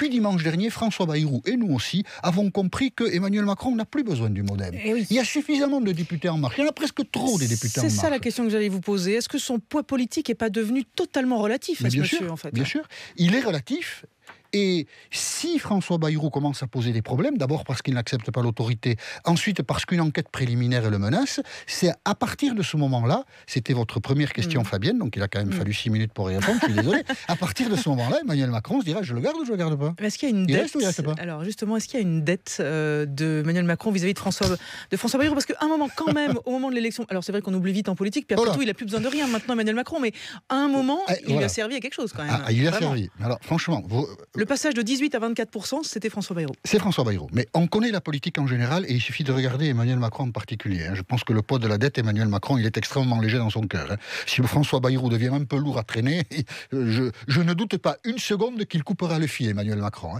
depuis dimanche dernier, François Bayrou et nous aussi avons compris que Emmanuel Macron n'a plus besoin du MoDem. Oui. Il y a suffisamment de députés En Marche. Il y en a presque trop des députés En Marche. C'est ça la question que j'allais vous poser. Est-ce que son poids politique n'est pas devenu totalement relatif à ce monsieur, en fait? Bien sûr, il est relatif. Et si François Bayrou commence à poser des problèmes, d'abord parce qu'il n'accepte pas l'autorité, ensuite parce qu'une enquête préliminaire le menace, c'est à partir de ce moment-là, c'était votre première question Fabienne, donc il a quand même fallu 6 minutes pour y répondre, je suis désolé, à partir de ce moment-là, Emmanuel Macron se dira, je le garde ou je le garde pas? Est-ce qu'il y a une il dette reste ou il reste pas? Alors justement, est-ce qu'il y a une dette de Emmanuel Macron vis-à-vis de François Bayrou? Parce qu'à un moment, quand même, au moment de l'élection, alors c'est vrai qu'on oublie vite en politique, puis après tout, il n'a plus besoin de rien maintenant, Emmanuel Macron, mais à un moment, il lui a servi à quelque chose quand même. Il lui a servi. Alors franchement... Le passage de 18 à 24%, c'était François Bayrou. C'est François Bayrou. Mais on connaît la politique en général et il suffit de regarder Emmanuel Macron en particulier. Je pense que le poids de la dette, Emmanuel Macron, il est extrêmement léger dans son cœur. Si François Bayrou devient un peu lourd à traîner, je ne doute pas une seconde qu'il coupera le fil, Emmanuel Macron.